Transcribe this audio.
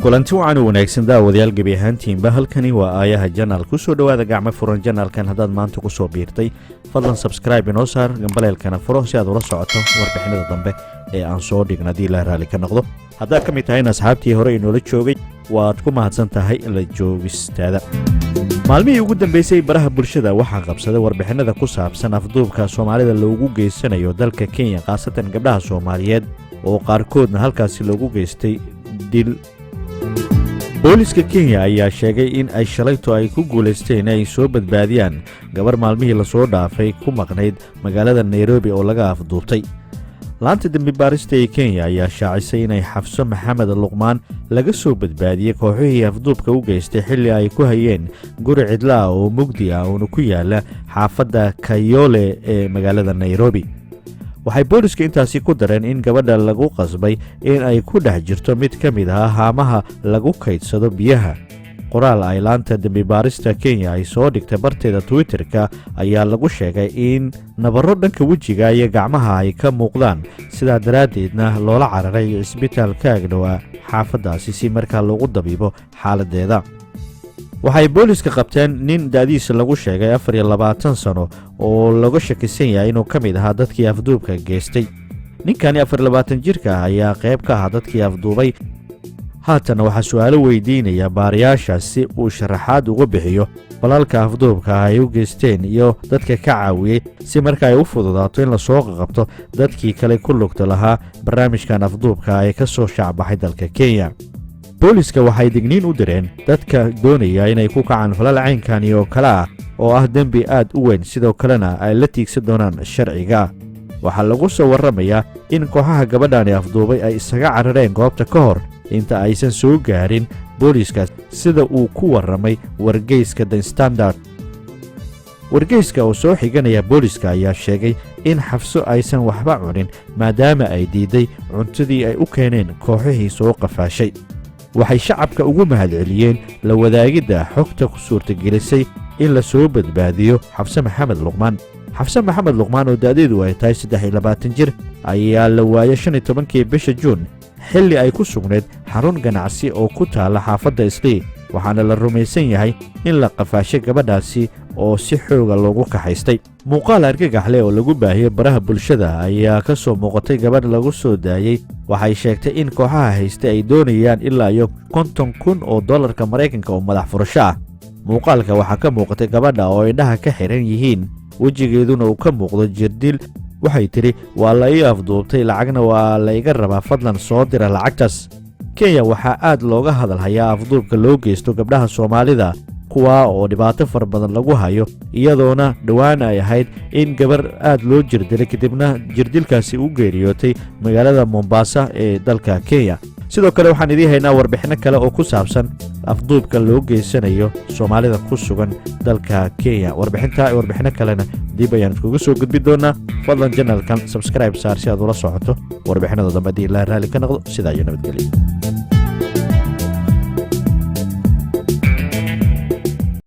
kulanti wacan wanaagsan daawadayaal gebi ahaantiinba halkani waa aayaha janaal ku soo dhawaada gacmo furan janaalkan haddaad maanta ku soo biirtay fadlan subscribe inoo saar gambaleelkana furo si aad ula socoto warbixinada dambe ee aan soo dhigna haddii la raali ka noqdo haddaad ka mid tahayna asxaabtii hore inoola joogay waad ku mahadsan tahay la joogistaada maalmihii ugu dambeysay baraha bulshada waxaa qabsaday warbixinada ku saabsan afduubka soomaalida loogu geysanayo dalka Kenya khaasatan gabdhaha Soomaaliyeed oo qaarkoodna halkaasi loogu geystay dil. booliska Kenya ayaa sheegay in ay shalayto ay ku guuleysteen ay soo badbaadiyaan gabar maalmihii la soo dhaafay ku maqnayd magaalada Nairobi oo laga afduubtay. laanta dambi baarista ee Kenya ayaa shaacisay inay Xafso Maxamed Luqmaan laga soo badbaadiyay kooxihii afduubka u geystay xilli ay ku hayeen guri cidla ah oo mugdi ah oo ku yaala xaafadda Kayole ee magaalada Nairobi. waxay booliska intaasi ku dareen in gabadha lagu qasbay in ay ku dhex jirto mid ka mid ah haamaha lagu kaydsado biyaha. qoraal ay laanta dambi baarista Kenya ay soo dhigtay barteeda Twitter-ka ayaa lagu sheegay in nabarro dhanka wejiga iyo gacmaha ay ka muuqdaan sidaa daraaddeedna loola cararay isbitaalka agdhowa xaafaddaasi si markaa loogu dabiibo xaaladdeeda. waxay booliska qabteen nin da'diisa lagu sheegay 24 sano oo laga shakisan yahay inuu ka mid ahaa dadkii afduubka geystay. ninkani 24 jirka ah ayaa qayb ka ahaa dadkii afduubay. haatana waxaa su'aalo weydiinaya baarayaasha si uu sharaxaad uga bixiyo balalka afduubka ay u geysteen iyo dadka ka caawiyey si marka ay u fududaato in la soo qabto dadkii kale ku lugta lahaa barnaamijkan afduubka ee ka soo shacbaxay dalka Kenya. booliska waxay digniin u direen dadka doonaya inay ku kacaan falal caynkani oo kale ah oo ah dembi aad u weyn sidoo kalena ay la tiigsan doonaan sharciga. waxaa lagu soo warramayaa in kooxaha gabadhani afduubay ay isaga carareen goobta ka hor inta aysan soo gaarin booliska sida uu ku warramay wargeyska The Standard. wargeyska oo soo xiganaya booliska ayaa sheegay in Xafso aysan waxba cunin maadaama ay diiday cuntadii ay u keeneen kooxihii soo qafaashay. waxay shacabka ugu mahadceliyeen la wadaagidda xogta ku suurtagelisay in la soo badbaadiyo Xafso Maxamed Luqmaan. Xafso Maxamed Luqmaan oo da'deedu ay tahay 23 jir ayaa la waayay 15kii bisha Juun xilli ay ku sugnayd xarun ganacsi oo ku taala xaafadda Islii, waxaana la rumaysan yahay in la qafaashay gabadhaasi oo si xooga loogu kaxaystay. muuqaal argagax leh oo lagu baahiyey baraha bulshada ayaa ka soo muuqatay gabadh lagu soo daayey. waxay sheegtay in kooxaha haystay ay doonayaan ilaa iyo $50,000 Mareykanka oo madax furasho ah. muuqaalka waxaa ka muuqatay gabadha oo indhaha ka xiran yihiin, wejigeeduna uu ka muuqdo jirdil. waxay tidhi waa la ii afduubtay, lacagna waa la iga rabaa, fadlan soo dira lacagtaas. Kenya waxaa aad looga hadalhayaa afduubka loo geysto gabdhaha Soomaalida kuwaa oo dhibaato fara badan lagu hayo, iyadoona dhowaan ay ahayd in gabar aad loo jirdilay kadibna jirdilkaasi u geeriyootay magaalada Mombasa ee dalka Kenya. sidoo kale waxaan idin haynaa warbixino kale oo ku saabsan afduubka loo geysanayo Soomaalida ku sugan dalka Kenya. warbixino kalena dib ayaan iskugu soo gudbi doonaa. fadlan janaalkan subscribe saar si aad ula socoto warbixinada dambe haddii la raali ka noqdo. sidaa iyo nabadgelyo.